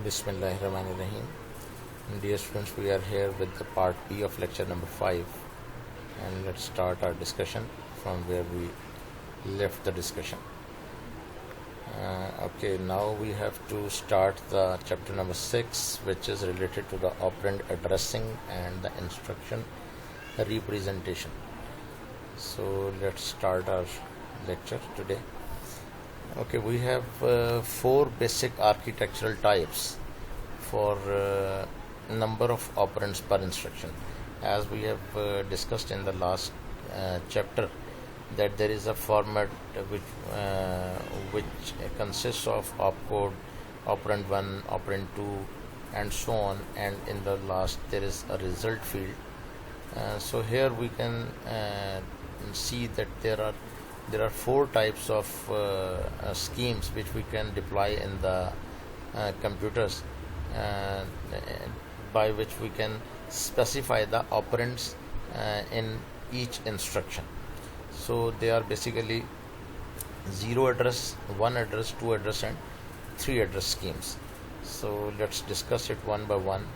Bismillahirrahmanirrahim. Dear students, we are here with the part B of lecture number 5, and let's start our discussion from where we left the discussion. Okay, now we have to start the chapter number 6, which is related to the operand addressing and the instruction representation. So let's start our lecture today. Okay, we have 4 basic architectural types for number of operands per instruction. As we have discussed in the last chapter, that there is a format which consists of opcode, operand 1, operand 2, and so on, and in the last there is a result field. So here we can see that there are 4 types of schemes which we can deploy in the computers, by which we can specify the operands in each instruction. So they are basically 0 address, 1 address, 2 address, and 3 address schemes. So let's discuss it one by one.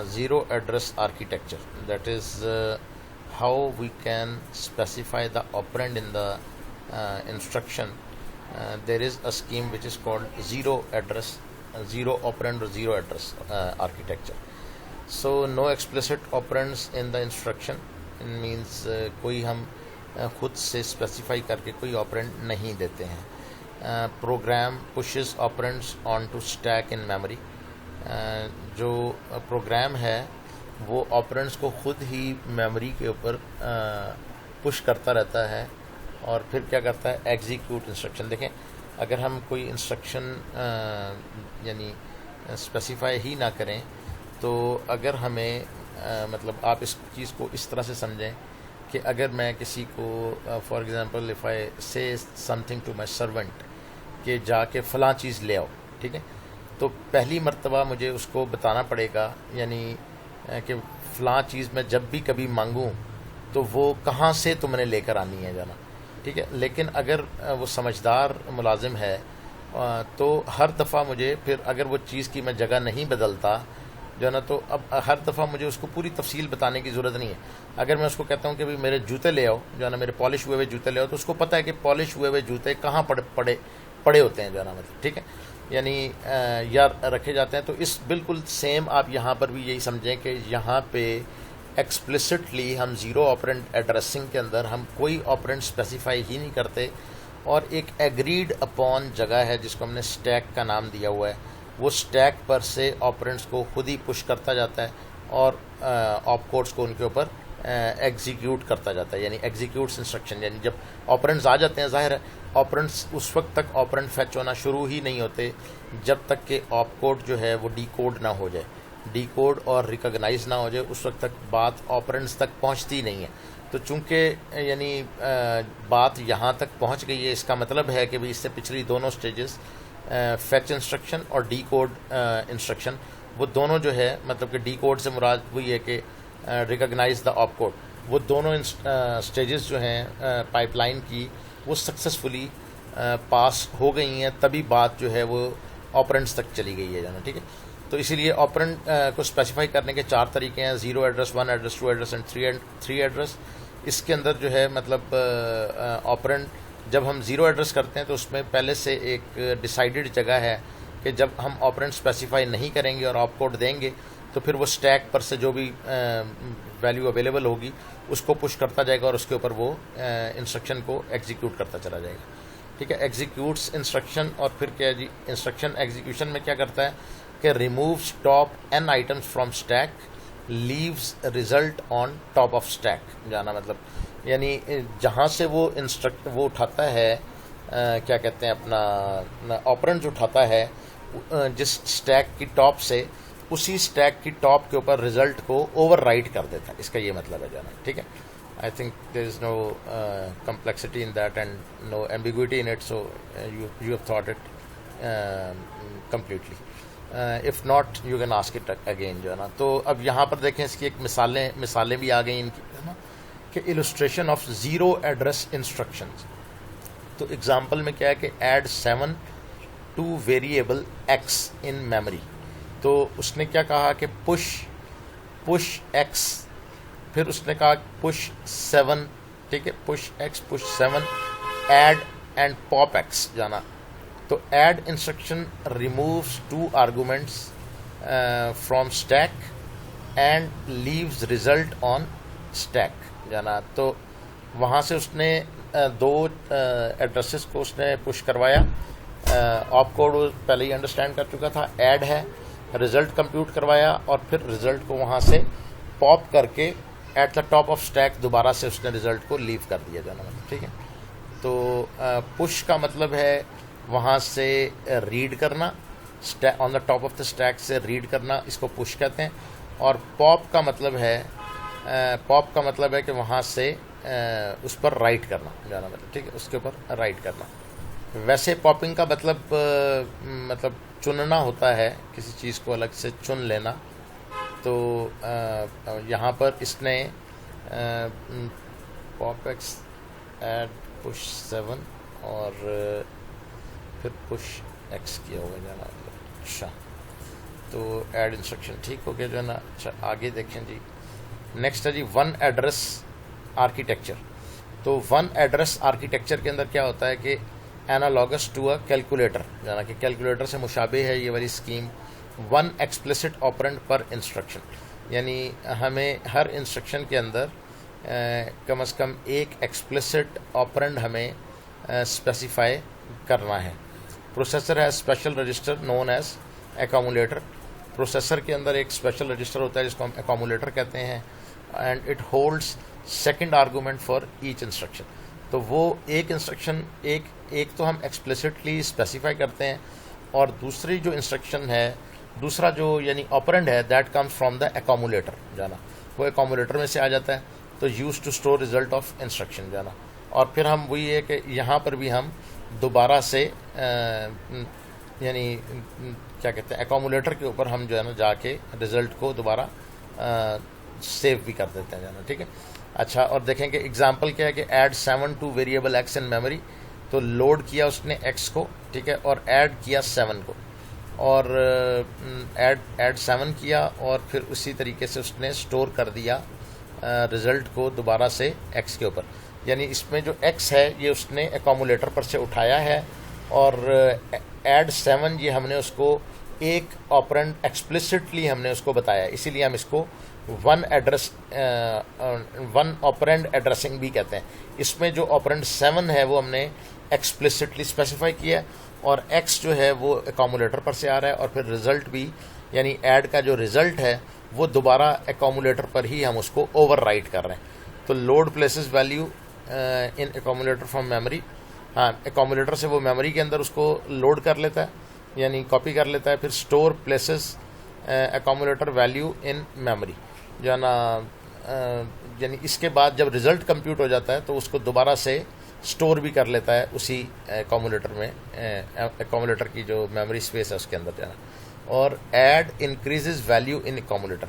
0 address architecture, that is how we can specify the operand in the instruction. There is a scheme which is called 0 address, 0 operand or 0 address architecture. So no explicit operands in the instruction. It means कोई हम खुद से specify करके कोई operand नहीं देते हैं. Program pushes operands on to stack in memory. जो प्रोग्राम है वो ऑपरेंड्स को खुद ही मेमोरी के ऊपर पुश करता रहता है और फिर क्या करता है, एग्जीक्यूट इंस्ट्रक्शन. देखें, अगर हम कोई इंस्ट्रक्शन यानी स्पेसिफाई ही ना करें तो अगर हमें मतलब आप इस चीज़ को इस तरह से समझें कि अगर मैं किसी को फॉर एग्जांपल इफ़ आई से समथिंग टू माय सर्वेंट कि जाके फ़लाँ चीज़ ले आओ, ठीक है, तो पहली मर्तबा मुझे उसको बताना पड़ेगा यानी कि फ़लाँ चीज़ मैं जब भी कभी मांगूँ तो वो कहाँ से तुमने लेकर आनी है जाना, ठीक है. लेकिन अगर वो समझदार मुलाजिम है तो हर दफ़ा मुझे फिर अगर वो चीज़ की मैं जगह नहीं बदलता जो है ना, तो अब हर दफ़ा मुझे उसको पूरी तफसील बताने की ज़रूरत नहीं है. अगर मैं उसको कहता हूँ कि भाई मेरे जूते ले आओ जो है ना, मेरे पॉलिश हुए हुए जूते ले आओ, तो उसको पता है कि पॉलिश हुए हुए जूते कहाँ पड़े होते हैं जो है ना, मतलब ठीक है, यानी या रखे जाते हैं. तो इस बिल्कुल सेम आप यहाँ पर भी यही समझें कि यहाँ पे एक्सप्लिसिटली हम 0 ऑपरेंड एड्रेसिंग के अंदर हम कोई ऑपरेंड स्पेसिफाई ही नहीं करते और एक एग्रीड अपॉन जगह है जिसको हमने स्टैक का नाम दिया हुआ है. वो स्टैक पर से ऑपरेंड्स को खुद ही पुश करता जाता है और ऑपकोड्स को उनके ऊपर एग्जीक्यूट करता जाता है, यानी एग्जीक्यूट्स इंस्ट्रक्शन. यानी जब ऑपरेंड्स आ जाते हैं, जाहिर है ऑपरेंड्स उस वक्त तक ऑपरेंड फैच होना शुरू ही नहीं होते जब तक कि ऑपकोड जो है वो डीकोड ना हो जाए, डीकोड और रिकॉग्नाइज ना हो जाए, उस वक्त तक बात ऑपरेंड्स तक पहुंचती नहीं है. तो चूंकि यानी बात यहाँ तक पहुँच गई है, इसका मतलब है कि भाई इससे पिछली दोनों स्टेजेस फैच इंस्ट्रक्शन और डी कोड इंस्ट्रक्शन, वो दोनों जो है मतलब कि डी कोड से मुराद वही है कि रिकॉग्नाइज द ऑप कोड, वो दोनों स्टेजेस जो हैं पाइपलाइन की वो सक्सेसफुली पास हो गई हैं, तभी बात जो है वो ऑपरेंड्स तक चली गई है जाना, ठीक है. तो इसीलिए ऑपरेंड को स्पेसिफाई करने के 4 तरीके हैं, 0 address, 1 address, 2 address and 3 address. इसके अंदर जो है मतलब ऑपरेंड जब हम 0 एड्रेस करते हैं तो उसमें पहले से एक डिसाइडेड जगह है कि जब हम ऑपरेंड स्पेसिफाई नहीं करेंगे और ऑपकोड देंगे तो फिर वो स्टैक पर से जो भी वैल्यू अवेलेबल होगी उसको पुश करता जाएगा और उसके ऊपर वो इंस्ट्रक्शन को एग्जीक्यूट करता चला जाएगा, ठीक है. एग्जीक्यूट्स इंस्ट्रक्शन और फिर क्या जी, इंस्ट्रक्शन एग्जीक्यूशन में क्या करता है कि removes top n items from stack, leaves result on top of stack जाना, मतलब यानी जहाँ से वो वो उठाता है क्या कहते हैं अपना ऑपरेंड जो उठाता है जिस स्टैक की टॉप से, उसी स्टैक की टॉप के ऊपर रिजल्ट को ओवरराइट कर देता है. इसका ये मतलब है जाना, ठीक है. I think there is no complexity in that and no ambiguity in it, so you have thought it completely. If not you can ask it again जो है ना. तो अब यहाँ पर देखें, इसकी एक मिसालें भी आ गई इनकी, है ना, कि इलस्ट्रेशन ऑफ 0 एड्रेस इंस्ट्रक्शंस. तो एग्जांपल में क्या है कि add 7 to variable x in memory. तो उसने क्या कहा कि पुश x, फिर उसने कहा पुश 7, ठीक है, push x push 7 add and pop x जाना। तो add instruction removes 2 arguments from stack and leaves result on stack जाना। तो वहाँ से उसने 2 एड्रेसेस को उसने पुश करवाया। ऑप कोड पहले ही अंडरस्टैंड कर चुका था, ऐड है, रिजल्ट कंप्यूट करवाया और फिर रिजल्ट को वहाँ से पॉप करके at the top of stack दोबारा से उसने रिजल्ट को लीव कर दिया जाना, मतलब ठीक है। तो पुश का मतलब है वहाँ से रीड करना, on the top of the stack से रीड करना, इसको पुश कहते हैं। और पॉप का मतलब है कि वहाँ से उस पर राइट करना जाना, मतलब ठीक है, उसके ऊपर राइट करना। वैसे पॉपिंग का मतलब चुनना होता है, किसी चीज़ को अलग से चुन लेना। तो यहाँ पर इसने पॉप एक्स ऐड पुश 7 और फिर पुश एक्स किया होगा जाना, अच्छा। तो ऐड इंस्ट्रक्शन ठीक हो गया जो है ना। अच्छा, आगे देखें जी, नेक्स्ट है जी वन एड्रेस आर्किटेक्चर। तो वन एड्रेस आर्किटेक्चर के अंदर क्या होता है कि एनालॉगस टू अ कैलकुलेटर जाना, कि कैलकुलेटर से मुशाबे है ये वाली स्कीम। वन एक्सप्लिसिट ऑपरेंड पर इंस्ट्रक्शन, यानी हमें हर इंस्ट्रक्शन के अंदर कम से कम एक एक्सप्लिसिट ऑपरेंड हमें स्पेसिफाई करना है। प्रोसेसर है special register known as accumulator. Processor के अंदर एक स्पेशल रजिस्टर होता है जिसको हम एकम्युलेटर कहते हैं, and it holds second argument for each instruction. तो वो एक इंस्ट्रक्शन एक तो हम एक्सप्लिसिटली स्पेसिफाई करते हैं, और दूसरी जो इंस्ट्रक्शन है, दूसरा जो यानी ऑपरेंड है, that comes from the accumulator जाना, वो एकम्युलेटर में से आ जाता है। तो use to store result of instruction जाना। और फिर हम वही है कि यहाँ पर भी हम दोबारा से यानी क्या कहते हैं, एकम्युलेटर के ऊपर हम जो है ना जाके रिज़ल्ट को दोबारा सेव भी कर देते हैं जाना, ठीक है। अच्छा, और देखें कि एग्जांपल क्या है कि add 7 to variable x in memory. तो लोड किया उसने x को, ठीक है, और ऐड किया 7 को, और ऐड 7 किया, और फिर उसी तरीके से उसने स्टोर कर दिया रिज़ल्ट को दोबारा से x के ऊपर। यानी इसमें जो x है ये उसने एकम्युलेटर पर से उठाया है, और ऐड 7 ये हमने उसको एक ऑपरेंड एक्सप्लिसिटली हमने उसको बताया, इसीलिए हम इसको वन ऑपरेंड एड्रेसिंग भी कहते हैं। इसमें जो ऑपरेंड 7 है वो हमने एक्सप्लिसिटली स्पेसिफाई किया है, और x जो है वो एकम्युलेटर पर से आ रहा है, और फिर रिज़ल्ट भी यानी ऐड का जो रिज़ल्ट है वो दोबारा एकम्युलेटर पर ही हम उसको ओवरराइट कर रहे हैं। तो load places value in accumulator from memory, हाँ, एकम्युलेटर से वो मेमोरी के अंदर उसको लोड कर लेता है, यानी कॉपी कर लेता है। फिर store places accumulator value in memory जो ना, यानी इसके बाद जब रिज़ल्ट कंप्यूट हो जाता है तो उसको दोबारा से स्टोर भी कर लेता है उसी एकम्युलेटर में, एकम्युलेटर की जो मेमोरी स्पेस है उसके अंदर जाना। और add increases value in accumulator.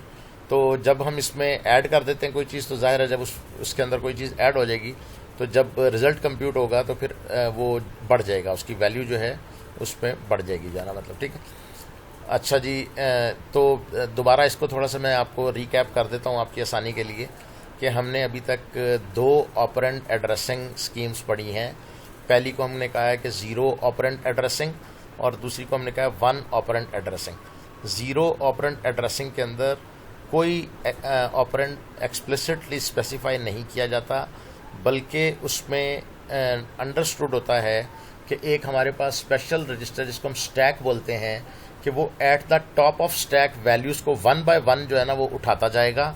तो जब हम इसमें ऐड कर देते हैं कोई चीज़, तो जाहिर है जब उसके अंदर कोई चीज़ ऐड हो जाएगी, तो जब रिज़ल्ट कंप्यूट होगा तो फिर वो बढ़ जाएगा, उसकी वैल्यू जो है उसमें बढ़ जाएगी जाना, मतलब ठीक है। अच्छा जी, तो दोबारा इसको थोड़ा सा मैं आपको रिकैप कर देता हूँ आपकी आसानी के लिए, कि हमने अभी तक 2 ऑपरेंड एड्रेसिंग स्कीम्स पढ़ी हैं। पहली को हमने कहा है कि 0 ऑपरेंड एड्रेसिंग, और दूसरी को हमने कहा है 1 ऑपरेंड एड्रेसिंग। 0 ऑपरेंड एड्रेसिंग के अंदर कोई ऑपरेंड एक्सप्लिसिटली स्पेसिफाई नहीं किया जाता, बल्कि उसमें अंडरस्टूड होता है कि एक हमारे पास स्पेशल रजिस्टर जिसको हम स्टैक बोलते हैं, कि वो at the top of stack values को 1 बाय 1 जो है ना वो उठाता जाएगा,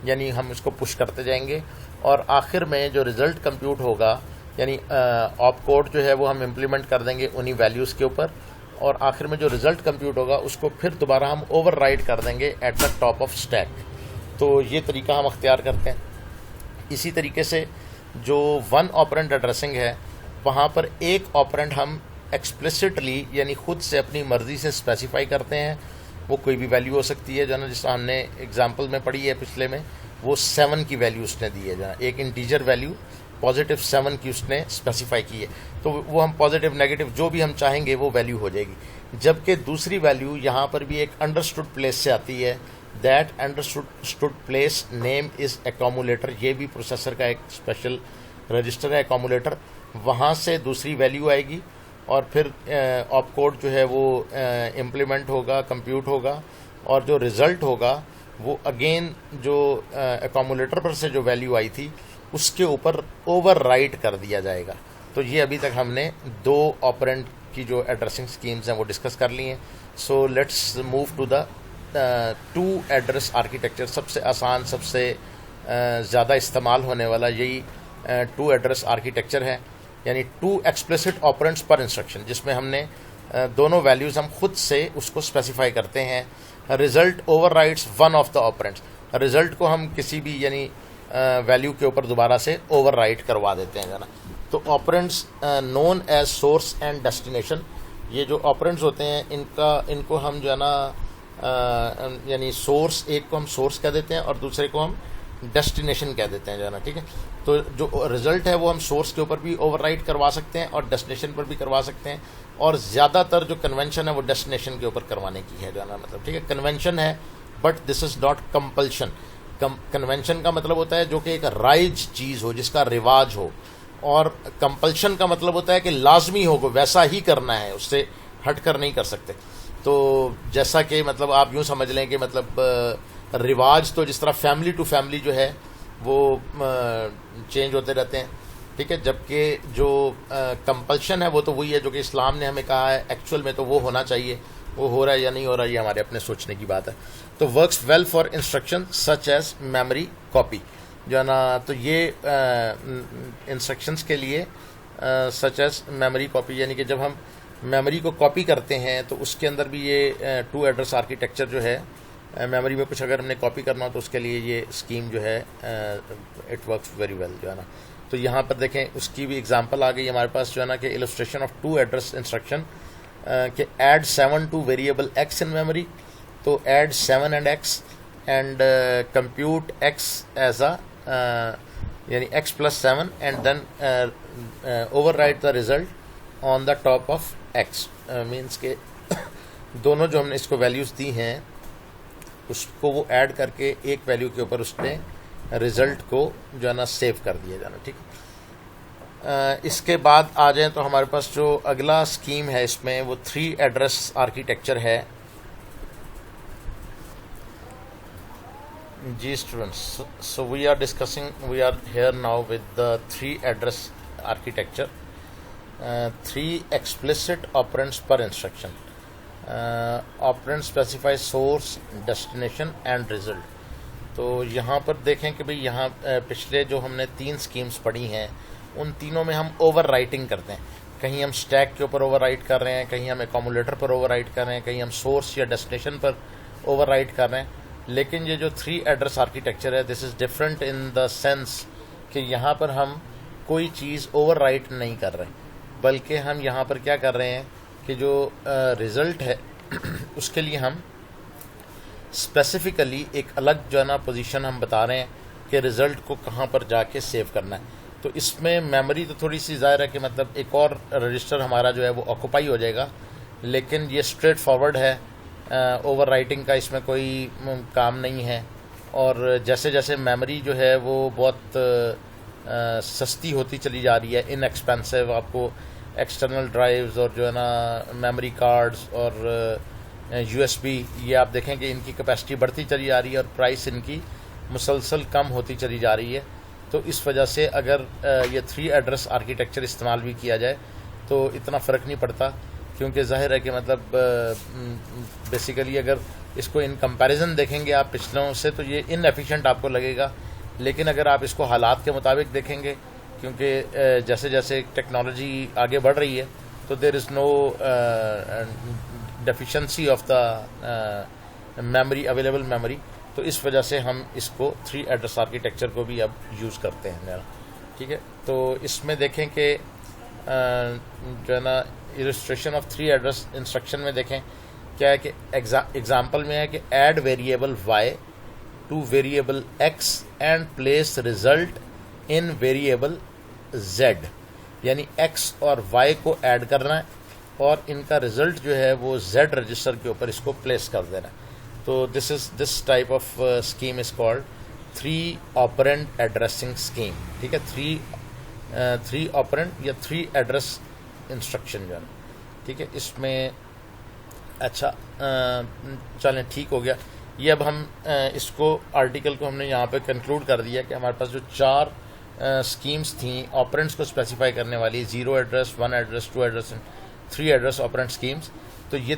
यानी हम इसको पुश करते जाएंगे, और आखिर में जो रिज़ल्ट कंप्यूट होगा, यानी ऑप कोड जो है वो हम इम्प्लीमेंट कर देंगे उन्हीं वैल्यूज़ के ऊपर, और आखिर में जो रिज़ल्ट कंप्यूट होगा उसको फिर दोबारा हम ओवरराइट कर देंगे at the top of stack. तो ये तरीका हम अख्तियार करते हैं। इसी तरीके से जो 1 ऑपरेंड एड्रेसिंग है, वहाँ पर एक ऑपरेंड हम एक्सप्लिसिटली यानी खुद से अपनी मर्ज़ी से स्पेसिफाई करते हैं, वो कोई भी वैल्यू हो सकती है, जो ना जिस हमने एग्जांपल में पढ़ी है पिछले में, वो 7 की वैल्यू उसने दी है, जो एक इंटीजर वैल्यू पॉजिटिव 7 की उसने स्पेसिफाई की है, तो वो हम पॉजिटिव नेगेटिव जो भी हम चाहेंगे वो वैल्यू हो जाएगी। जबकि दूसरी वैल्यू यहाँ पर भी एक अंडरस्टूड प्लेस से आती है, that understood place name is accumulator. ये भी प्रोसेसर का एक स्पेशल रजिस्टर है एक्यूमुलेटर, वहाँ से दूसरी वैल्यू आएगी और फिर ऑप कोड जो है वो इम्प्लीमेंट होगा, कंप्यूट होगा, और जो रिज़ल्ट होगा वो अगेन जो एक्यूमुलेटर पर से जो वैल्यू आई थी उसके ऊपर ओवर राइट कर दिया जाएगा। तो ये अभी तक हमने दो ऑपरेंड की जो एड्रेसिंग स्कीम्स हैं वो डिस्कस कर ली हैं। So let's move to the two address architecture. सबसे आसान, सबसे ज़्यादा इस्तेमाल होने वाला यही टू एड्रेस आर्किटेक्चर है, यानी टू एक्सप्लिसिट ऑपरेंड्स पर इंस्ट्रक्शन, जिसमें हमने दोनों वैल्यूज़ हम खुद से उसको स्पेसिफाई करते हैं। Result overrides one of the operands, result को हम किसी भी यानी वैल्यू के ऊपर दोबारा से ओवरराइट करवा देते हैं ना। तो operands known as source and destination, ये जो ऑपरेंड्स होते हैं इनको हम जो है ना यानी सोर्स, एक को हम सोर्स कह देते हैं और दूसरे को हम डेस्टिनेशन कह देते हैं जो है ना, ठीक है। तो जो रिजल्ट है वो हम सोर्स के ऊपर भी ओवरराइट करवा सकते हैं और डेस्टिनेशन पर भी करवा सकते हैं, और ज़्यादातर जो कन्वेंशन है वो डेस्टिनेशन के ऊपर करवाने की है जो है ना, मतलब ठीक है। कन्वेंशन है but this is not compulsion. Convention का मतलब होता है जो कि एक राइज चीज़ हो, जिसका रिवाज हो, और कंपल्शन का मतलब होता है कि लाजमी हो, वैसा ही करना है, उससे हट कर नहीं कर सकते। तो जैसा कि मतलब आप यूँ समझ लें कि मतलब रिवाज तो जिस तरह फैमिली टू फैमिली जो है वो चेंज होते रहते हैं, ठीक है, जबकि जो कंपल्शन है वो तो वही है जो कि इस्लाम ने हमें कहा है, एक्चुअल में तो वो होना चाहिए। वो हो रहा है या नहीं हो रहा है ये हमारे अपने सोचने की बात है। तो works well for instruction such as memory copy जो है ना, तो ये इंस्ट्रक्शंस के लिए सच एज मेमोरी कॉपी, यानी कि जब हम मेमोरी को कॉपी करते हैं तो उसके अंदर भी ये टू एड्रेस आर्किटेक्चर जो है, मेमोरी में कुछ अगर हमने कॉपी करना हो तो उसके लिए ये स्कीम जो है इट वर्क्स वेरी वेल जो है ना। तो यहाँ पर देखें उसकी भी एग्जांपल आ गई हमारे पास जो है ना, कि illustration of two address instruction कि add 7 to variable x in memory. तो add 7 and x and compute x as a यानी x plus 7 and then overwrite the result on the top of x। Means के दोनों जो हमने इसको values दी हैं उसको वो ऐड करके एक वैल्यू के ऊपर उसने रिज़ल्ट को जो है ना सेव कर दिया जाना, ठीक है। इसके बाद आ जाएं तो हमारे पास जो अगला स्कीम है इसमें वो 3 एड्रेस आर्किटेक्चर है। जी students, so we are here now with the 3 address architecture, 3 explicit operands पर instruction. Operand specify source, destination and result. तो यहाँ पर देखें कि भाई यहाँ पिछले जो हमने 3 स्कीम्स पढ़ी हैं उन तीनों में हम ओवर राइटिंग करते हैं। कहीं हम स्टैक के ऊपर ओवर राइट कर रहे हैं, कहीं हम एक्यूमुलेटर पर ओवर राइट कर रहे हैं, कहीं हम सोर्स या डेस्टिनेशन पर ओवर राइट कर रहे हैं। लेकिन ये जो 3 एड्रेस आर्किटेक्चर है this is different in the sense कि यहाँ पर हम कोई चीज़ ओवर राइट नहीं कर रहे, बल्कि हम यहाँ पर क्या कर रहे हैं कि जो रिज़ल्ट है उसके लिए हम स्पेसिफिकली एक अलग जो है ना पोजीशन हम बता रहे हैं कि रिज़ल्ट को कहाँ पर जाके सेव करना है। तो इसमें मेमोरी तो थोड़ी सी ज़ाहिर है कि मतलब एक और रजिस्टर हमारा जो है वो ऑक्यूपाई हो जाएगा, लेकिन ये स्ट्रेट फॉरवर्ड है, ओवर राइटिंग का इसमें कोई काम नहीं है। और जैसे जैसे मेमोरी जो है वो बहुत सस्ती होती चली जा रही है, इनएक्सपेंसिव, आपको एक्सटर्नल ड्राइव्स और जो है ना मेमोरी कार्ड्स और USB, ये आप देखें कि इनकी कैपेसिटी बढ़ती चली जा रही है और प्राइस इनकी मुसलसल कम होती चली जा रही है। तो इस वजह से अगर ये 3 एड्रेस आर्किटेक्चर इस्तेमाल भी किया जाए तो इतना फ़र्क नहीं पड़ता, क्योंकि जाहिर है कि मतलब बेसिकली अगर इसको इन कंपैरिजन देखेंगे आप पिछलों से तो ये इनएफिशिएंट आपको लगेगा। लेकिन अगर आप इसको हालात के मुताबिक देखेंगे, क्योंकि जैसे जैसे टेक्नोलॉजी आगे बढ़ रही है तो there is no deficiency of the memory, available memory. तो इस वजह से हम इसको 3 एड्रेस आर्किटेक्चर को भी अब यूज़ करते हैं मेरा, ठीक है। तो इसमें देखें कि जो है ना इलस्ट्रेशन ऑफ 3 एड्रेस इंस्ट्रक्शन में देखें क्या है कि एग्जाम्पल में है कि add variable y to variable x and place result in variable Z, यानी X और Y को ऐड करना है और इनका रिजल्ट जो है वो Z रजिस्टर के ऊपर इसको प्लेस कर देना है। तो this type of scheme is called 3 operand addressing scheme. ठीक है, 3 ऑपरेंट या 3 एड्रेस इंस्ट्रक्शन जो है, ठीक है। इसमें अच्छा चलें, ठीक हो गया। ये अब हम इसको आर्टिकल को हमने यहाँ पे कंक्लूड कर दिया कि हमारे पास जो 4 स्कीम्स थी ऑपरेंट्स को स्पेसिफाई करने वाली, 0 address, 1 address, 2 address and 3 address operand schemes, तो ये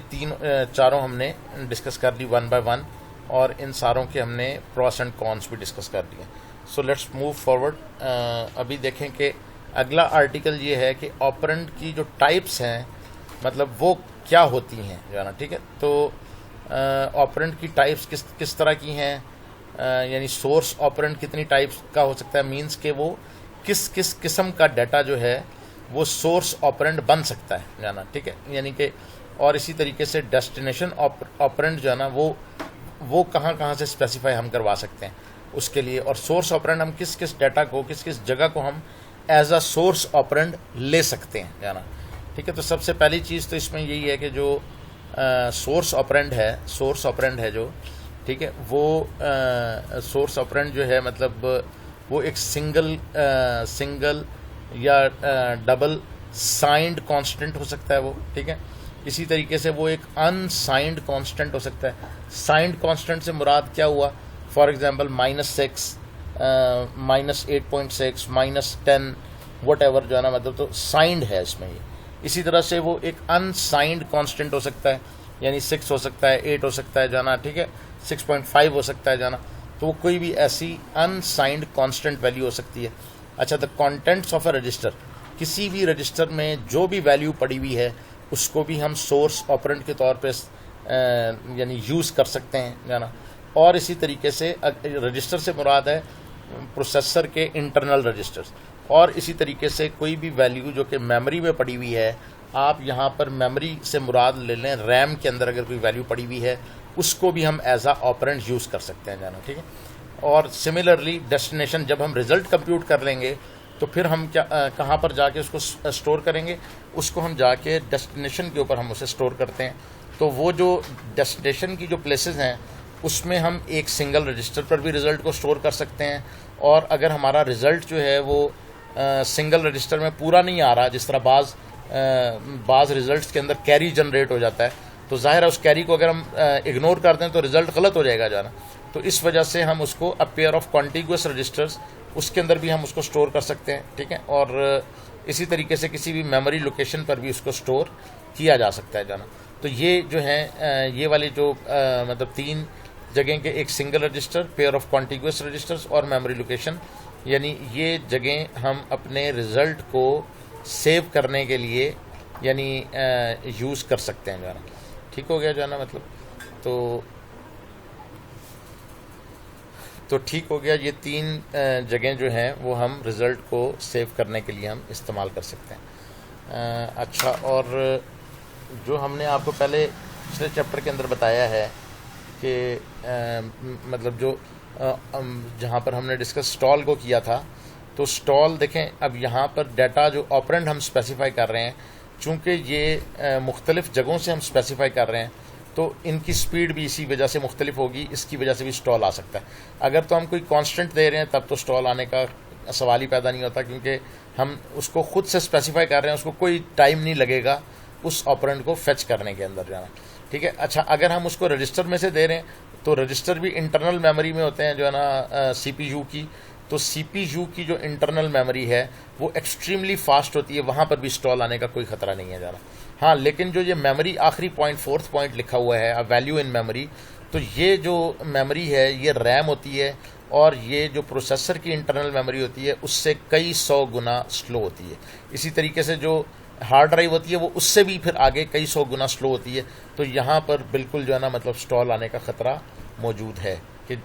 चारों हमने डिस्कस कर ली 1 बाय 1 और इन सारों के हमने प्रॉस एंड कॉन्स भी डिस्कस कर दिए। सो लेट्स मूव फॉरवर्ड। अभी देखें कि अगला आर्टिकल ये है कि ऑपरेंट की जो टाइप्स हैं मतलब वो क्या होती हैं जो है ना, ठीक है। तो ऑपरेंट की टाइप्स किस तरह की हैं, यानी सोर्स ऑपरेंट कितनी टाइप्स का हो सकता है, मींस के वो किस किस्म का डाटा जो है वो सोर्स ऑपरेंट बन सकता है जो है ना, ठीक है। यानी कि और इसी तरीके से डेस्टिनेशन ऑपरेंट जो है ना वो कहाँ से स्पेसिफाई हम करवा सकते हैं उसके लिए, और सोर्स ऑपरेंट हम किस डाटा को किस जगह को हम एज अ सोर्स ऑपरेंट ले सकते हैं जो है ना, ठीक है। तो सबसे पहली चीज़ तो इसमें यही है कि जो सोर्स ऑपरेंड है जो, ठीक है, वो सोर्स ऑपरेंड जो है मतलब वो एक सिंगल या डबल साइंड कांस्टेंट हो सकता है वो, ठीक है। इसी तरीके से वो एक अनसाइंड कांस्टेंट हो सकता है। साइंड कांस्टेंट से मुराद क्या हुआ, फॉर एग्जांपल -6, -8.6, -10 वट जो है ना, मतलब तो साइंड है इसमें ये। इसी तरह से वो एक अनसाइंड कांस्टेंट हो सकता है, यानी 6 हो सकता है, 8 हो सकता है जाना, ठीक है, 6.5 हो सकता है जाना। तो वो कोई भी ऐसी अनसाइंड कांस्टेंट वैल्यू हो सकती है। अच्छा, the contents of a resistor, किसी भी रजिस्टर में जो भी वैल्यू पड़ी हुई है उसको भी हम सोर्स ऑपरेंट के तौर पे यानी यूज़ कर सकते हैं जाना। और इसी तरीके से रजिस्टर से मुराद है प्रोसेसर के इंटरनल रजिस्टर्स। और इसी तरीके से कोई भी वैल्यू जो कि मेमोरी में पड़ी हुई है, आप यहाँ पर मेमोरी से मुराद ले लें, रैम के अंदर अगर कोई वैल्यू पड़ी हुई है उसको भी हम एज आ ऑपरेंट यूज़ कर सकते हैं जाना, ठीक है। और सिमिलरली डेस्टिनेशन, जब हम रिज़ल्ट कंप्यूट कर लेंगे तो फिर हम कहाँ पर जाके उसको स्टोर करेंगे, उसको हम जाके डेस्टिनेशन के ऊपर हम उसे स्टोर करते हैं। तो वो जो डेस्टिनेशन की जो प्लेसेस हैं उसमें हम एक सिंगल रजिस्टर पर भी रिज़ल्ट को स्टोर कर सकते हैं। और अगर हमारा रिज़ल्ट जो है वो सिंगल रजिस्टर में पूरा नहीं आ रहा, जिस तरह बाज़ रिज़ल्ट्स के अंदर कैरी जनरेट हो जाता है, तो ज़ाहिर है उस कैरी को अगर हम इग्नोर कर दें तो रिज़ल्ट गलत हो जाएगा जाना। तो इस वजह से हम उसको a pair of contiguous registers, उसके अंदर भी हम उसको स्टोर कर सकते हैं, ठीक है। और इसी तरीके से किसी भी मेमोरी लोकेशन पर भी उसको स्टोर किया जा सकता है जाना। तो ये जो है ये वाले जो मतलब 3 जगह के, एक single register, pair of contiguous registers और मेमोरी लोकेशन, यानी ये जगह हम अपने रिज़ल्ट को सेव करने के लिए यानी यूज़ कर सकते हैं जाना। ठीक हो गया जाना, मतलब तो ठीक हो गया। ये 3 जगह जो हैं वो हम रिज़ल्ट को सेव करने के लिए हम इस्तेमाल कर सकते हैं। अच्छा, और जो हमने आपको पहले पिछले चैप्टर के अंदर बताया है कि मतलब जो जहाँ पर हमने डिस्कस स्टॉल को किया था, तो स्टॉल देखें, अब यहाँ पर डाटा जो ऑपरेंड हम स्पेसिफाई कर रहे हैं, चूँकि ये मुख्तलिफ़ जगहों से हम स्पेसिफाई कर रहे हैं तो इनकी स्पीड भी इसी वजह से मुख्तलिफ होगी, इसकी वजह से भी स्टॉल आ सकता है। अगर तो हम कोई कांस्टेंट दे रहे हैं तब तो स्टॉल आने का सवाल ही पैदा नहीं होता, क्योंकि हम उसको खुद से स्पेसिफाई कर रहे हैं, उसको कोई टाइम नहीं लगेगा उस ऑपरेंड को फेच करने के अंदर जाना, ठीक है। अच्छा, अगर हम उसको रजिस्टर में से दे रहे हैं तो रजिस्टर भी इंटरनल मेमोरी में होते हैं जो है ना CPU की, तो CPU की जो इंटरनल मेमोरी है वो एक्सट्रीमली फास्ट होती है, वहाँ पर भी स्टॉल आने का कोई ख़तरा नहीं है जाना। हाँ, लेकिन जो ये मेमोरी आखिरी पॉइंट 4th पॉइंट लिखा हुआ है, वैल्यू इन मेमोरी, तो ये जो मेमोरी है ये रैम होती है और ये जो प्रोसेसर की इंटरनल मेमोरी होती है उससे कई 100 गुना स्लो होती है। इसी तरीके से जो हार्ड ड्राइव होती है वो उससे भी फिर आगे कई 100 गुना स्लो होती है। तो यहाँ पर बिल्कुल जो है ना मतलब स्टॉल आने का ख़तरा मौजूद है कि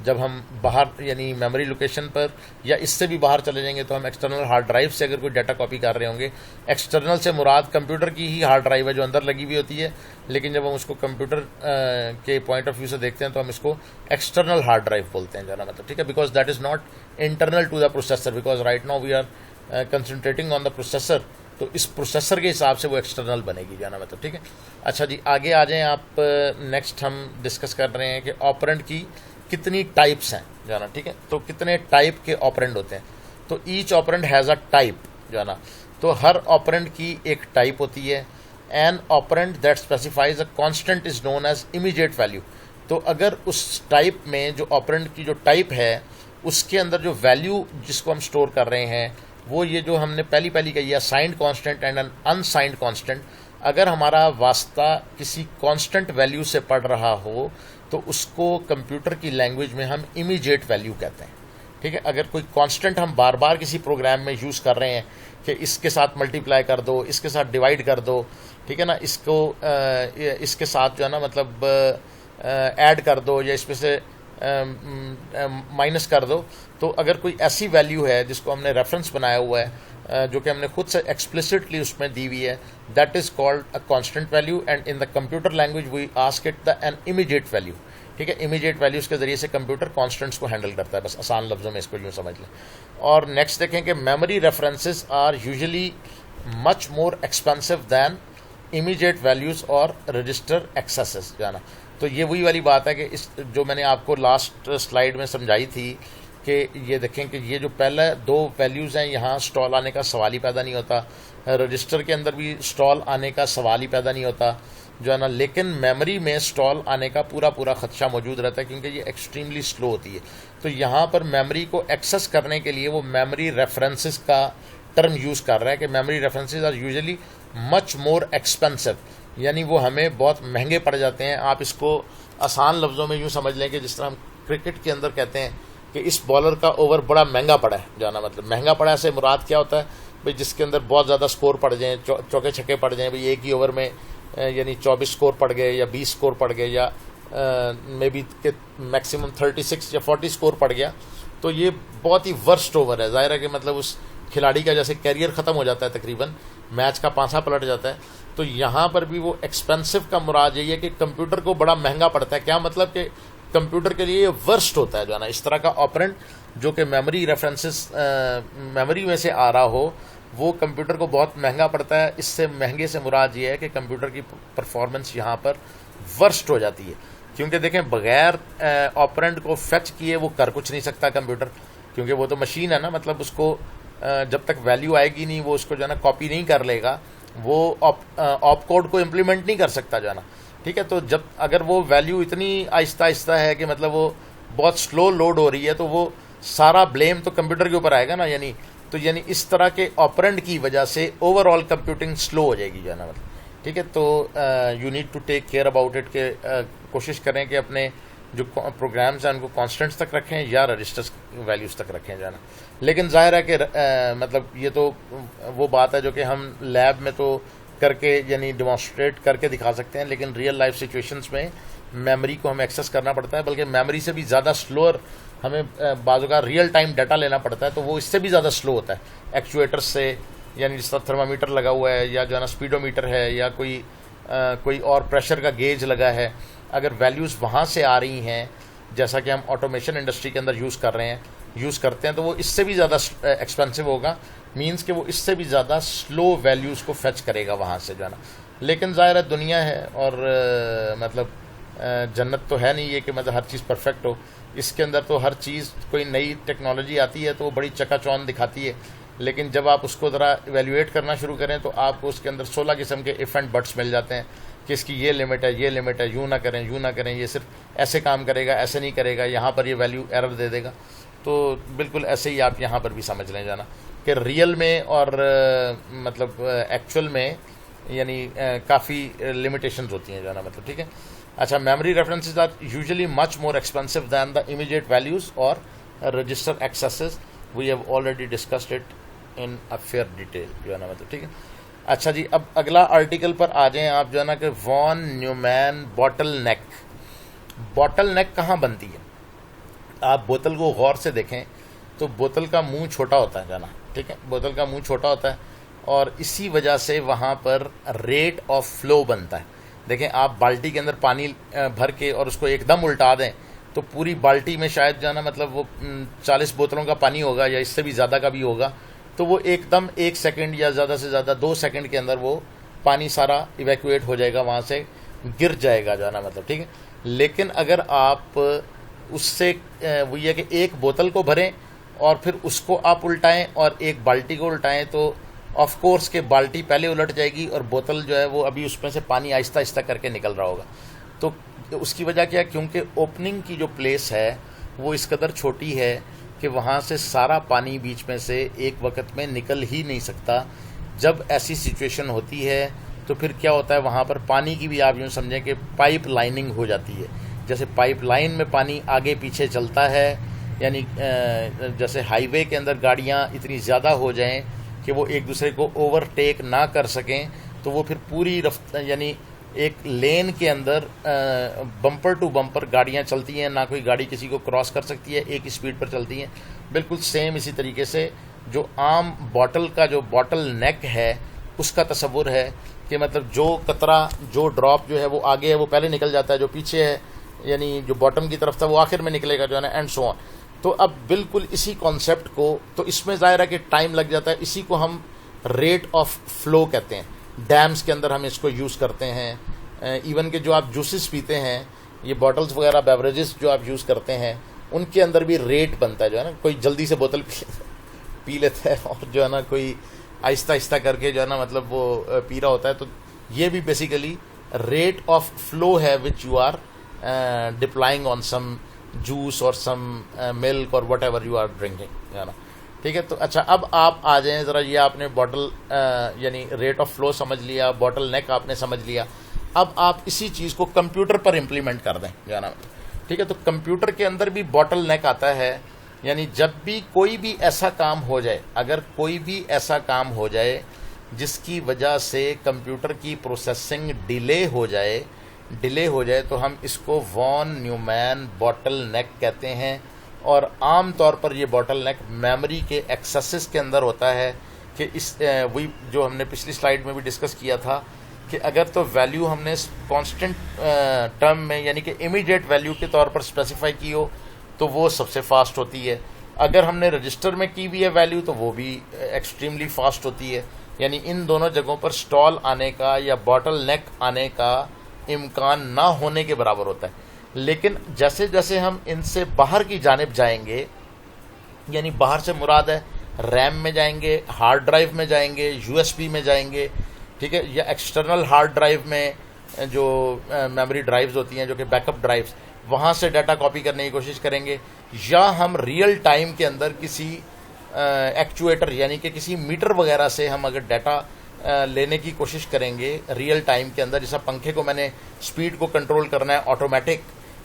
जब हम बाहर यानी मेमोरी लोकेशन पर या इससे भी बाहर चले जाएंगे तो हम एक्सटर्नल हार्ड ड्राइव से अगर कोई डाटा कॉपी कर रहे होंगे, एक्सटर्नल से मुराद कंप्यूटर की ही हार्ड ड्राइव है जो अंदर लगी हुई होती है, लेकिन जब हम उसको कंप्यूटर के पॉइंट ऑफ व्यू से देखते हैं तो हम इसको एक्सटर्नल हार्ड ड्राइव बोलते हैं जाना, मतलब ठीक है, because that is not internal to the processor, because right now we are concentrating on the processor, तो इस प्रोसेसर के हिसाब से वो एक्सटर्नल बनेगी जाना मतलब, ठीक है। अच्छा जी आगे आ जाएं आप। नेक्स्ट हम डिस्कस कर रहे हैं कि ऑपरेंड की कितनी टाइप्स हैं जाना, ठीक है। तो कितने टाइप के ऑपरेंड होते हैं, तो each operand has a type जाना, तो हर ऑपरेंड की एक टाइप होती है। An operand that specifies a constant is known as immediate value, तो अगर उस टाइप में जो ऑपरेंड की जो टाइप है उसके अंदर जो वैल्यू जिसको हम स्टोर कर रहे हैं वो ये जो हमने पहली कही है signed constant and an unsigned constant, अगर हमारा वास्ता किसी कांस्टेंट वैल्यू से पड़ रहा हो तो उसको कंप्यूटर की लैंग्वेज में हम इमीडिएट वैल्यू कहते हैं, ठीक है। अगर कोई कांस्टेंट हम बार बार किसी प्रोग्राम में यूज़ कर रहे हैं कि इसके साथ मल्टीप्लाई कर दो, इसके साथ डिवाइड कर दो, ठीक है ना, इसको इसके साथ जो है ना मतलब ऐड कर दो या इसमें से माइनस कर दो, तो अगर कोई ऐसी वैल्यू है जिसको हमने रेफरेंस बनाया हुआ है जो कि हमने खुद से एक्सप्लिसिटली उसमें दी हुई है, that is called a constant value and in the computer language we ask it the an immediate value, ठीक है। इमीडिएट वैल्यूज़ के जरिए से कंप्यूटर कॉन्स्टेंट्स को हैंडल करता है, बस आसान लफ्ज़ों में इसको यूँ समझ लें। और नेक्स्ट देखें कि memory references are usually much more expensive than immediate values और रजिस्टर एक्सेसेस जाना, तो ये वही वाली बात है कि इस जो मैंने आपको लास्ट स्लाइड में समझाई थी कि ये देखें कि ये जो पहले दो वैल्यूज़ हैं यहाँ स्टॉल आने का सवाल ही पैदा नहीं होता, रजिस्टर के अंदर भी स्टॉल आने का सवाल ही पैदा नहीं होता जो है ना, लेकिन मेमोरी में स्टॉल आने का पूरा खदशा मौजूद रहता है क्योंकि ये एक्सट्रीमली स्लो होती है। तो यहाँ पर मेमोरी को एक्सेस करने के लिए वो मेमोरी रेफरेंसेस का टर्म यूज़ कर रहा है कि memory references are usually much more expensive, यानी वो हमें बहुत महंगे पड़ जाते हैं। आप इसको आसान लफ्ज़ों में यूँ समझ लें कि जिस तरह हम क्रिकेट के अंदर कहते हैं कि इस बॉलर का ओवर बड़ा महंगा पड़ा है जाना, मतलब महंगा पड़ा से मुराद क्या होता है भाई जिसके अंदर बहुत ज़्यादा स्कोर पड़ जाएँ, चौके छक्के पड़ जाएँ, भाई एक ही ओवर में यानी 24 स्कोर पड़ गए या 20 स्कोर पड़ गए या मे बी के मैक्सिमम 36 या 40 स्कोर पड़ गया, तो ये बहुत ही वर्स्ट ओवर है। ज़ाहिर है कि मतलब उस खिलाड़ी का जैसे कैरियर ख़त्म हो जाता है, तकरीबन मैच का पांसा पलट जाता है। तो यहाँ पर भी वो एक्सपेंसिव का मुराद यही है कि कंप्यूटर को बड़ा महंगा पड़ता है। क्या मतलब कि कंप्यूटर के लिए ये वर्स्ट होता है जो है ना, इस तरह का ऑपरेंट जो कि मेमोरी रेफरेंसेस मेमोरी में से आ रहा हो वो कंप्यूटर को बहुत महंगा पड़ता है। इससे महंगे से मुराद ये है कि कंप्यूटर की परफॉर्मेंस यहाँ पर वर्स्ट हो जाती है, क्योंकि देखें बगैर ऑपरेंट को फेच किए वो कर कुछ नहीं सकता कंप्यूटर, क्योंकि वो तो मशीन है ना, मतलब उसको जब तक वैल्यू आएगी नहीं वो उसको जो है ना कॉपी नहीं कर लेगा, वो ऑप कोड को इम्प्लीमेंट नहीं कर सकता जो है ना, ठीक है। तो जब अगर वो वैल्यू इतनी आहिस्ता है कि मतलब वो बहुत स्लो लोड हो रही है तो वो सारा ब्लेम तो कंप्यूटर के ऊपर आएगा ना, यानी इस तरह के ऑपरेंड की वजह से ओवरऑल कंप्यूटिंग स्लो हो जाएगी जो है ना, मतलब ठीक है। तो you need to take care about it के कोशिश करें कि अपने जो प्रोग्राम्स हैं उनको कॉन्स्टेंट्स तक रखें या रजिस्टर्स वैल्यूज़ तक रखें जो है ना। लेकिन जाहिर है कि मतलब ये तो वो बात है जो कि हम लैब में तो करके यानी डिमॉन्स्ट्रेट करके दिखा सकते हैं, लेकिन रियल लाइफ सिचुएशंस में मेमोरी को हमें एक्सेस करना पड़ता है, बल्कि मेमोरी से भी ज़्यादा स्लोअर हमें बाज़ों का रियल टाइम डाटा लेना पड़ता है, तो वो इससे भी ज़्यादा स्लो होता है एक्चुएटर्स से, यानी जिस तरह थर्मामीटर लगा हुआ है या जो है ना स्पीडोमीटर है या कोई और प्रेशर का गेज लगा है, अगर वैल्यूज़ वहाँ से आ रही हैं जैसा कि हम ऑटोमेशन इंडस्ट्री के अंदर यूज़ करते हैं तो वो इससे भी ज़्यादा एक्सपेंसिव होगा, मींस कि वो इससे भी ज़्यादा स्लो वैल्यूज़ को फेच करेगा वहाँ से जो है ना। लेकिन ज़ाहिर है दुनिया है और मतलब जन्नत तो है नहीं ये कि मतलब हर चीज़ परफेक्ट हो, इसके अंदर तो हर चीज़ कोई नई टेक्नोलॉजी आती है तो वो बड़ी चकाचौंध दिखाती है, लेकिन जब आप उसको ज़रा इवेल्युएट करना शुरू करें तो आपको उसके अंदर 16 किस्म के इफ़ एंड बट्स मिल जाते हैं कि इसकी ये लिमिट है, यूँ ना करें, ये सिर्फ ऐसे काम करेगा, ऐसे नहीं करेगा, यहाँ पर ये वैल्यू एरर दे देगा। तो बिल्कुल ऐसे ही आप यहाँ पर भी समझ लें जाना कि रियल में और मतलब एक्चुअल में यानी काफ़ी लिमिटेशंस होती हैं जाना, मतलब ठीक है। अच्छा, memory references are usually much more expensive than the immediate values और register accesses, we have already discussed it in a fair detail जो है ना, मतलब ठीक है। अच्छा जी, अब अगला आर्टिकल पर आ जाएं आप जो है ना कि वॉन न्यूमैन बॉटल नेक कहाँ बनती है। आप बोतल को गौर से देखें तो बोतल का मुंह छोटा होता है जाना, ठीक है, बोतल का मुंह छोटा होता है और इसी वजह से वहाँ पर रेट ऑफ फ्लो बनता है। देखें आप बाल्टी के अंदर पानी भर के और उसको एकदम उल्टा दें तो पूरी बाल्टी में शायद जो है ना मतलब वो 40 बोतलों का पानी होगा या इससे भी ज़्यादा का भी होगा, तो वो एकदम 1 सेकंड या ज़्यादा से ज़्यादा 2 सेकंड के अंदर वो पानी सारा इवैक्यूएट हो जाएगा, वहाँ से गिर जाएगा जो है ना मतलब, ठीक है। लेकिन अगर आप उससे वो ये कि एक बोतल को भरें और फिर उसको आप उल्टाएं और एक बाल्टी को उल्टाएं, तो ऑफ कोर्स के बाल्टी पहले उलट जाएगी और बोतल जो है वो अभी उसमें से पानी आहिस्ता आहिस्ता करके निकल रहा होगा। तो उसकी वजह क्या है, क्योंकि ओपनिंग की जो प्लेस है वो इस कदर छोटी है कि वहाँ से सारा पानी बीच में से एक वक्त में निकल ही नहीं सकता। जब ऐसी सिचुएशन होती है तो फिर क्या होता है, वहाँ पर पानी की भी आप यूँ समझें कि पाइप लाइनिंग हो जाती है। जैसे पाइप लाइन में पानी आगे पीछे चलता है, यानी जैसे हाईवे के अंदर गाड़ियाँ इतनी ज़्यादा हो जाएं कि वो एक दूसरे को ओवरटेक ना कर सकें, तो वो फिर पूरी यानी एक लेन के अंदर बम्पर टू बम्पर गाड़ियाँ चलती हैं, ना कोई गाड़ी किसी को क्रॉस कर सकती है, एक ही स्पीड पर चलती हैं। बिल्कुल सेम इसी तरीके से जो आम बॉटल का जो बॉटल नेक है उसका तसव्वुर है कि मतलब जो कतरा, जो ड्रॉप जो है वो आगे है वो पहले निकल जाता है, जो पीछे है यानी जो बॉटम की तरफ था वो आखिर में निकलेगा जो है ना, एंड सो ऑन। तो अब बिल्कुल इसी कॉन्सेप्ट को, तो इसमें ज़ाहिर है कि टाइम लग जाता है, इसी को हम रेट ऑफ फ्लो कहते हैं। डैम्स के अंदर हम इसको यूज़ करते हैं। इवन के जो आप जूसेस पीते हैं, ये बॉटल्स वगैरह बेवरेजेस जो आप यूज़ करते हैं, उनके अंदर भी रेट बनता है जो है ना। कोई जल्दी से बोतल पी लेता है और जो है ना कोई आहिस्ता आहिस्ता करके जो है ना मतलब वो पी रहा होता है। तो ये भी बेसिकली रेट ऑफ फ्लो है which you are deploying on some juice और सम मिल्क और whatever you are drinking, है ना, ठीक है। तो अच्छा, अब आप आ जाएं ज़रा, ये आपने बॉटल यानी रेट ऑफ फ्लो समझ लिया, बॉटल नेक आपने समझ लिया। अब आप इसी चीज़ को कंप्यूटर पर इम्प्लीमेंट कर दें जो है ना, ठीक है। तो कंप्यूटर के अंदर भी बॉटल नेक आता है, यानी जब भी कोई भी ऐसा काम हो जाए, अगर कोई भी ऐसा काम हो जाए जिसकी वजह से कंप्यूटर की प्रोसेसिंग डिले हो जाए, तो हम इसको वॉन न्यूमैन बॉटल नेक कहते हैं। और आम तौर पर ये बॉटल नेक मेमोरी के एक्सेसेस के अंदर होता है कि इस वही जो हमने पिछली स्लाइड में भी डिस्कस किया था कि अगर तो वैल्यू हमने कांस्टेंट टर्म में यानी कि इमीडिएट वैल्यू के तौर पर स्पेसिफाई की हो तो वो सबसे फास्ट होती है। अगर हमने रजिस्टर में की भी है वैल्यू तो वो भी एक्सट्रीमली फास्ट होती है। यानी इन दोनों जगहों पर स्टॉल आने का या बॉटल नेक आने का इम्कान ना होने के बराबर होता है। लेकिन जैसे जैसे हम इनसे बाहर की जानिब जाएंगे, यानी बाहर से मुराद है रैम में जाएंगे, हार्ड ड्राइव में जाएंगे, यूएसबी में जाएंगे, ठीक है, या एक्सटर्नल हार्ड ड्राइव में जो मेमोरी ड्राइव्स होती हैं जो कि बैकअप ड्राइव्स, वहाँ से डाटा कॉपी करने की कोशिश करेंगे, या हम रियल टाइम के अंदर किसी एक्चुएटर यानी कि किसी मीटर वगैरह से हम अगर डाटा लेने की कोशिश करेंगे रियल टाइम के अंदर। जैसा पंखे को मैंने स्पीड को कंट्रोल करना है ऑटोमेटिक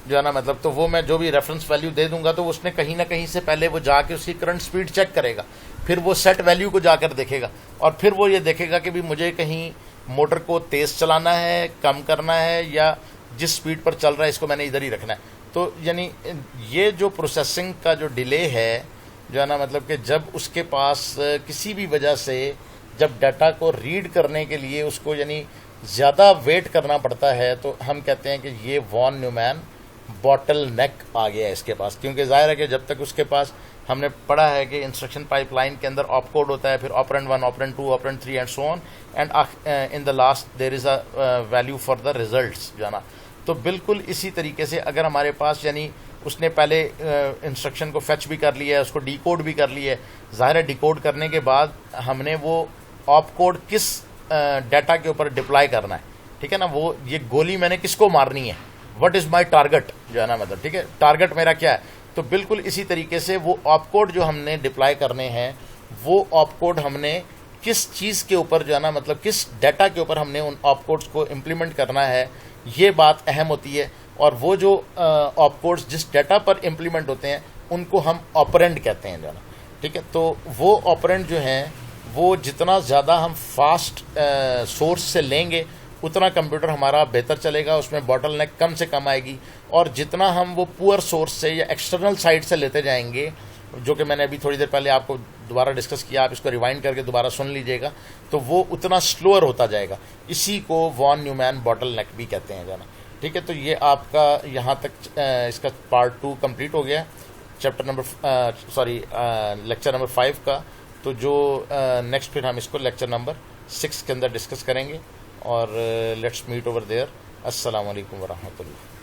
जो है ना मतलब, तो वो मैं जो भी रेफरेंस वैल्यू दे दूंगा तो उसने कहीं ना कहीं से पहले वो जाके उसकी करंट स्पीड चेक करेगा, फिर वो सेट वैल्यू को जाकर देखेगा और फिर वो ये देखेगा कि भी मुझे कहीं मोटर को तेज़ चलाना है, कम करना है, या जिस स्पीड पर चल रहा है इसको मैंने इधर ही रखना है। तो यानी ये जो प्रोसेसिंग का जो डिले है जो है ना मतलब कि जब उसके पास किसी भी वजह से जब डाटा को रीड करने के लिए उसको यानी ज़्यादा वेट करना पड़ता है, तो हम कहते हैं कि ये वॉन न्यूमैन बॉटल नेक आ गया है इसके पास। क्योंकि जाहिर है कि जब तक उसके पास, हमने पढ़ा है कि इंस्ट्रक्शन पाइपलाइन के अंदर ऑप कोड होता है, फिर operand 1, operand 2, operand 3 and so on, and in the last there is a value for the results जो है ना। तो बिल्कुल इसी तरीके से अगर हमारे पास यानी उसने पहले इंस्ट्रक्शन को फेच भी कर लिया है, उसको डिकोड भी कर लिया है, ज़ाहिर है डिकोड करने के बाद हमने वो ऑप कोड किस डाटा के ऊपर डिप्लॉय करना है, ठीक है ना, वो ये गोली मैंने किसको मारनी है, व्हाट इज़ माय टारगेट जो है ना मतलब, ठीक है, टारगेट मेरा क्या है। तो बिल्कुल इसी तरीके से वो ऑप कोड जो हमने डिप्लॉय करने हैं, वो ऑप कोड हमने किस चीज़ के ऊपर जो है ना मतलब किस डाटा के ऊपर हमने उन ऑप कोड्स को इम्प्लीमेंट करना है, ये बात अहम होती है। और वो जो ऑप कोड्स जिस डाटा पर इम्प्लीमेंट होते हैं उनको हम ऑपरेंड कहते हैं जो है ना, ठीक है। तो वो ऑपरेंड जो हैं वो जितना ज़्यादा हम फास्ट सोर्स से लेंगे उतना कंप्यूटर हमारा बेहतर चलेगा, उसमें बॉटल नेक कम से कम आएगी। और जितना हम वो पुअर सोर्स से या एक्सटर्नल साइट से लेते जाएंगे, जो कि मैंने अभी थोड़ी देर पहले आपको दोबारा डिस्कस किया, आप इसको रिवाइंड करके दोबारा सुन लीजिएगा, तो वो उतना स्लोअर होता जाएगा। इसी को वॉन न्यूमैन बॉटल नेक भी कहते हैं जाना, ठीक है। तो ये आपका यहाँ तक इसका पार्ट 2 कंप्लीट हो गया, चैप्टर नंबर लेक्चर नंबर 5 का। तो जो नेक्स्ट फिर हम इसको लेक्चर नंबर 6 के अंदर डिस्कस करेंगे और लेट्स मीट ओवर देयर। अस्सलाम वालेकुम वरहमतुल्लाह।